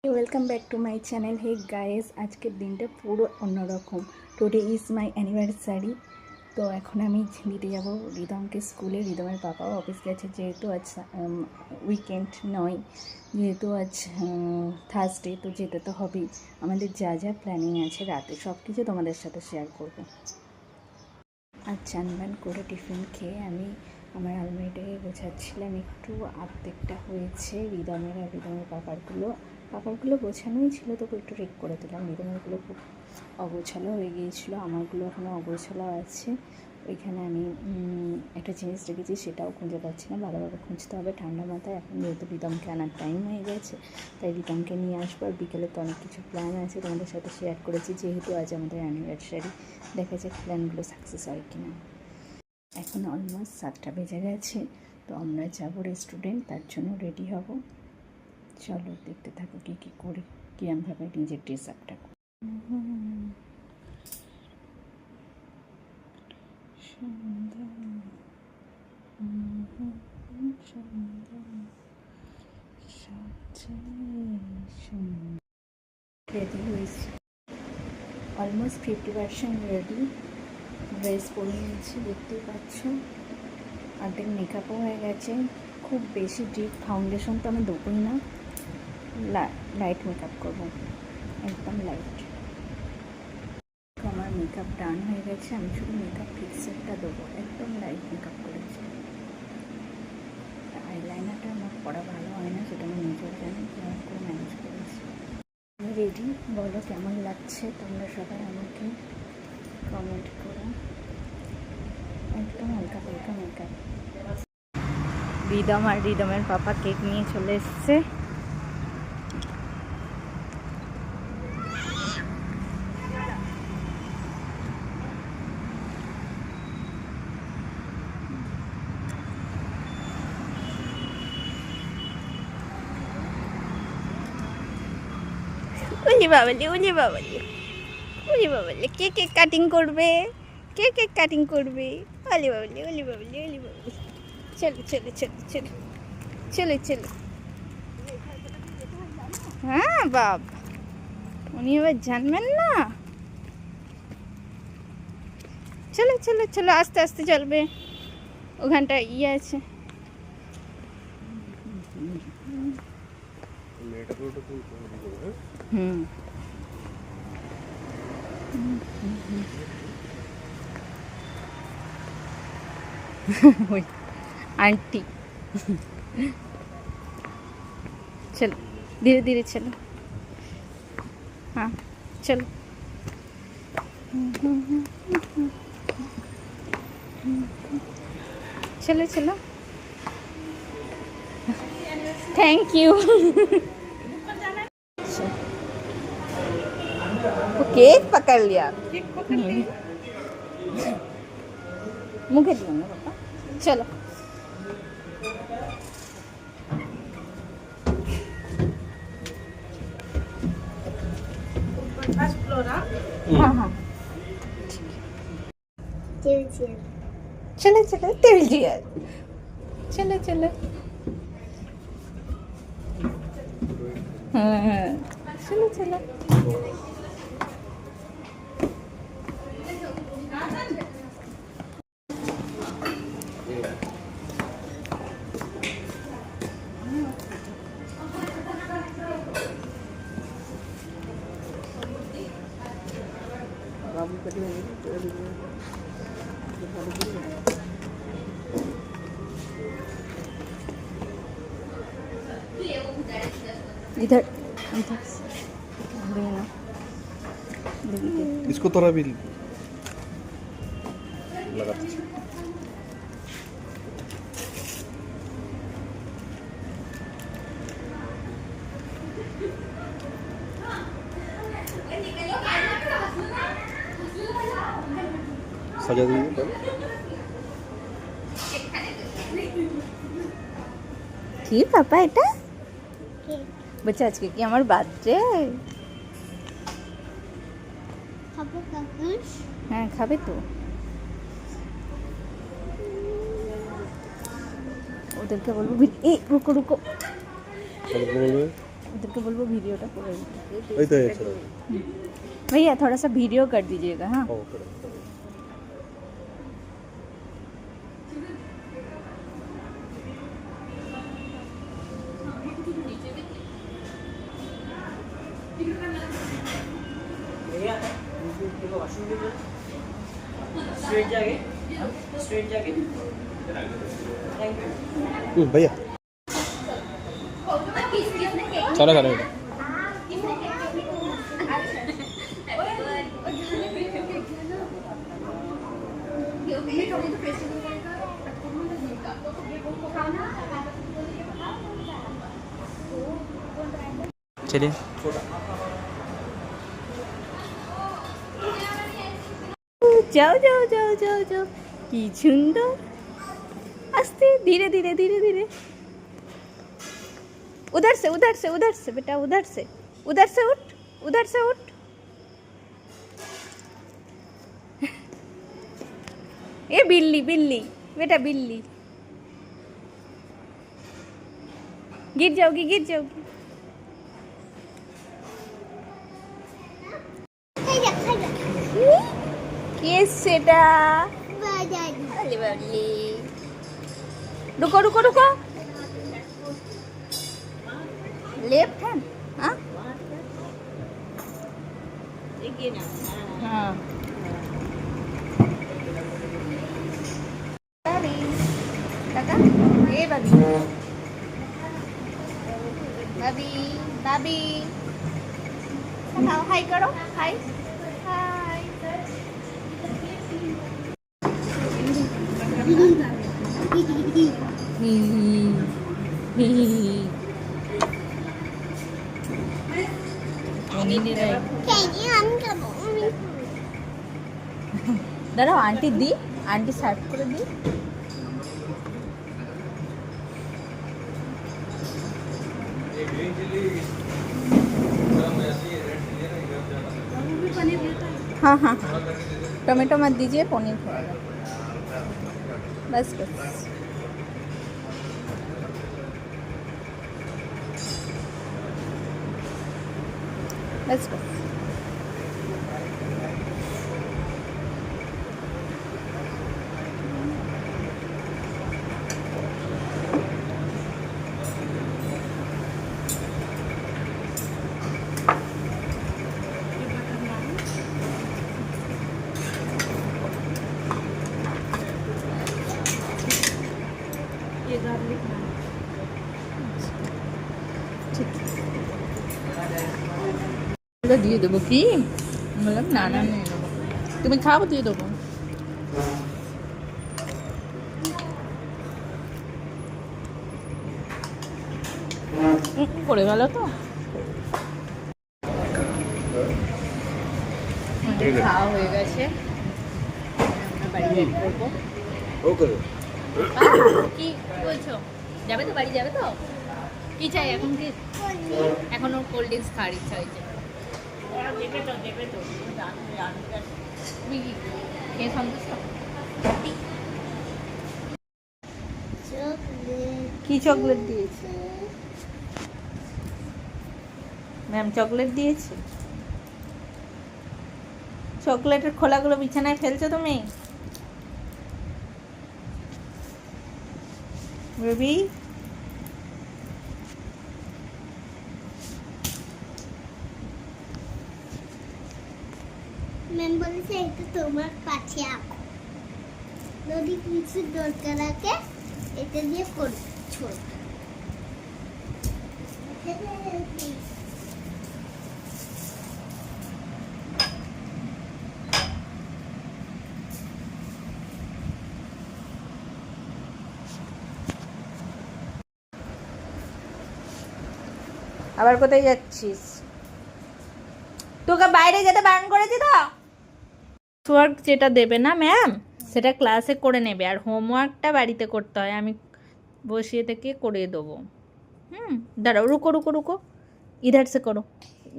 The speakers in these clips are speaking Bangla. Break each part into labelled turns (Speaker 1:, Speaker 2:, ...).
Speaker 1: Welcome back to my channel. Hey guys, আজকের দিনটা পুরো অন্যরকম। Today is my anniversary. তো এখন আমি দিতে যাব রিদমকে স্কুলে। রিদমের পাপাও অফিস গেছে, যেহেতু আজ উইকেন্ড নয়, যেহেতু আজ থার্সডে, তো যেতে তো হবেই। আমাদের যা যা প্ল্যানিং আছে রাতে সব কিছু তোমাদের সাথে শেয়ার করব। আর চান করে টিফিন খেয়ে আমি আমার আলমারিটাকে গোছাচ্ছিলাম। একটু আর্ধেকটা হয়েছে, রিদমের আর রিদমের পাপারগুলো গোছানোই ছিল, তবু একটু রেক করে দিলাম। রিদমেরগুলো খুব অগোছালো হয়ে গিয়েছিলো, আমারগুলো এখনও অগোছালো আছে। ওইখানে আমি একটা জিনিস রেখেছি, সেটাও খুঁজে পাচ্ছি না, ভালোভাবে খুঁজতে হবে ঠান্ডা মাথায়। এখন যেহেতু রিদমকে আনার টাইম হয়ে গেছে, তাই রিদমকে নিয়ে আসবো। আর বিকেলে তো অনেক কিছু প্ল্যান আছে, তোমাদের সাথে শেয়ার করেছি, যেহেতু আজ আমাদের অ্যানিভার্সারি। দেখা যাক প্ল্যানগুলো সাকসেস হয় কি না। এখন অলমোস্ট 7টা বেজে গেছে, তো আমরা যাবো রেস্টুরেন্ট, তার জন্য রেডি হব। চলো দেখতে থাকো কী কী করি, কীরমভাবে নিজের ড্রেস আপটা করি। রেডি হয়েছি, অলমোস্ট 50% রেডি। ড্রেস পরে নিয়েছি, দেখতেই পাচ্ছ। অর্ধেক মেকআপও হয়ে গেছে। খুব বেশি ডিপ ফাউন্ডেশন তো আমি দেবোই না, লাইট মেকআপ করবো, একদম লাইট। আমার মেকআপ ডান হয়ে গেছে, আমি শুধু মেকআপ ফিক্সারটা দেবো, একদম লাইট মেকআপ করেছি। আইলাইনারটা আমার পড়া ভালো হয় না, সেটা আমি নিজেও জানি, কেমন করে ম্যানেজ করেছি। আমি রেডি, বলো কেমন লাগছে তোমরা সবাই আমাকে কমেন্ট করো। একদম হালকা হালকা মেকআপ। রিদম আর রিদমের পাপা কেক নিয়ে চলে এসছে। উলি বাবালি উলি বাবালি উলি বাবালি, কে কেক কাটিং করবে? কে কেক কাটিং করবে? উলি বাবালি উলি বাবালি উলি বাবালি। চলো চলো চলো চলো চলো চলো। হ্যাঁ বাব, উনি এবার জানবেন না। চলো চলো চলো, আস্তে আস্তে চলবে, ওখানটা ইয়ে আছে। হুম ওই आंटी। चलो धीरे धीरे चलो, हाँ चलो। चलो चलो, थैंक यू। वो केक पकड़ लिया, मुझे दिया ना पापा। चलो हाँ हाँ चलो चलो तेल दिया, चलो चलो। हाँ हाँ चलो चलो। इधर इधर देना,
Speaker 2: इसको थोड़ा भी लगाते सजा दीजिए।
Speaker 1: কি পাপা এটা? বলছে আজকে কি আমার বার্থডে? হ্যাঁ খাবে তো। ওদেরকে বলবো, এই রুকো রুকো। इधर को बोलबो वीडियोটা করে দিতে।
Speaker 2: ওই তো এসে
Speaker 1: भैया थोड़ा सा वीडियो कर दीजिएगा हाँ।
Speaker 2: भैया चलो चलो बेटा चलिए
Speaker 1: जाओ जाओ जाओ जाओ जाओ কি সুন্দর আস্তে धीरे धीरे धीरे धीरे उधर से उधर से उधर से बेटा उधर से उठ उधर से उठ ये बिल्ली बिल्ली बेटा बिल्ली गिर जाओगी ये सेटा रुको रुको रुको लेफ्ट हैंड हाँ हाँ काका ए बाबी बाबी बाबी हाय करो हाय हाय দাঁড়াও আন্টি দি আন্টি সার্ভ করে দি हाँ हाँ टोमेटो मत दीजिए पनीर थोड़ा बस बस बस बस দিয়ে দেবো কি বললাম না না নিয়ে দেবো তুমি খাবো দিয়ে দেবো পড়ে গেল তো খাওয়া হয়ে গেছে আমরা বাড়ি ব্যাক করবো কি বলছো যাবে তো বাড়ি যাবে তো কি চাই এখন কি এখনো কোল্ড ড্রিঙ্কস খাওয়ার ইচ্ছা হয়েছে তুমি কি খেয়ে সন্তুষ্ট কি চকলেট দিয়েছে ম্যাম চকলেট দিয়েছে চকলেটের খোলাগুলো বিছানায় ফেলছো তুমি বেবি
Speaker 3: ম্যাম বলেছে এটা তোমার পাশে আঁকো যদি কিছু দরকার আছে এটা দিয়ে করছো
Speaker 1: আবার কোথায় যাচ্ছিস তোকে বাইরে যেতে বারণ করেছি তো ওয়ার্ক যেটা দেবে না ম্যাম সেটা ক্লাসে করে নেবে আর হোমওয়ার্কটা বাড়িতে করতে হয় আমি বসিয়ে থেকে করে দেবো দাঁড়াও রুকো রুকো রুকো इधर से करो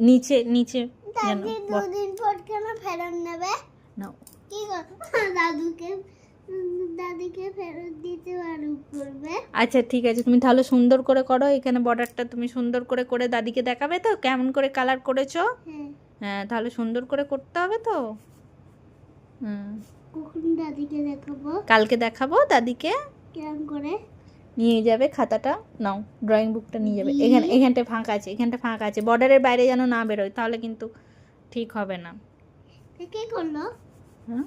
Speaker 1: नीचे नीचे
Speaker 3: দাদি দুদিন পর কেন ফেরত নেবে
Speaker 1: না
Speaker 3: কি করব দাদুকে দাদিকে ফেরত দিতে পারু করবে।
Speaker 1: আচ্ছা ঠিক আছে, তুমি তাহলে সুন্দর করে করো। এখানে বর্ডারটা তুমি সুন্দর করে করে দাদিকে দেখাবে তো কেমন করে কালার করেছো।
Speaker 3: হ্যাঁ।
Speaker 1: হ্যাঁ, তাহলে সুন্দর করে করতে হবে তো। হুম,
Speaker 3: কখন দাদিকে দেখাবো?
Speaker 1: কালকে দেখাবো দাদিকে।
Speaker 3: কেমন করে?
Speaker 1: নিয়ে যাবে খাতাটা, নাও ড্রয়িং বুকটা নিয়ে যাবে। এখানটা ফাঁকা আছে, এখানটা ফাঁকা আছে, বর্ডারের বাইরে যেন না বেরোয়, তাহলে কিন্তু ঠিক হবে না।
Speaker 3: কে করলো?
Speaker 1: হ্যাঁ,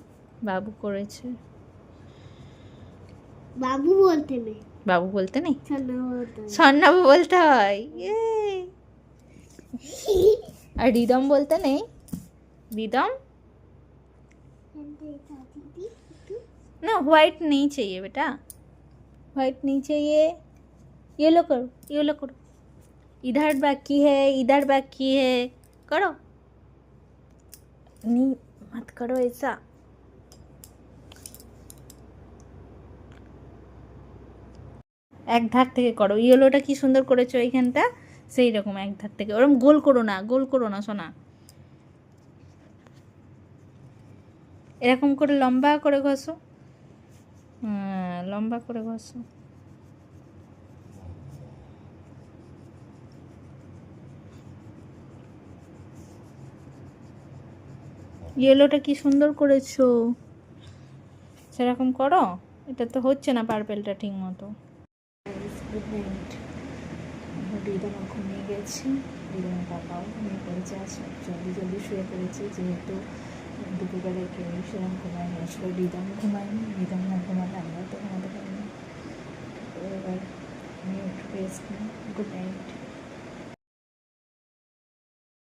Speaker 1: বাবু করেছে।
Speaker 3: বাবু বলতে নেই,
Speaker 1: বাবু বলতে নেই,
Speaker 3: ছানা বলতে নেই।
Speaker 1: স্বর্ণাবু বলতে হয়। আর রিদম বলতে নেই। রিদম ना, व्हाइट नहीं चाहिए बेटा, व्हाइट नहीं चाहिए। येलो करो, येलो करो। इधर बाकी है, इधर बाकी है, करो। नहीं मत करो ऐसा। এক ধার থেকে করো। ইয়েলোটা কি সুন্দর করেছো এইখানটা, সেই রকম এক ধার থেকে। ওরকম গোল করো না, গোল করো না সোনা, এরকম করে লম্বা করে ঘষো। হ্যাঁ, লম্বা করে ঘষো। ইয়েলোটা কি সুন্দর করেছো, সেরকম করো। এটা তো হচ্ছে না পার্পেলটা ঠিক মতো। Good night. রিদম ঘুমিয়ে গেছে, রিদমের বাবাও ঘুমিয়ে পড়েছে। আজ জলদি জলদি শুয়ে পড়েছে, যেহেতু দুপুরবেলা কেউ সেরকম ঘুমায়নি। আসলে রিদম ঘুমায়নি, রিদম না ঘুমালে আমরাও তো ঘুমাতে পারি না। তো এবার আমি একটু রেস্ট নিই। Good night.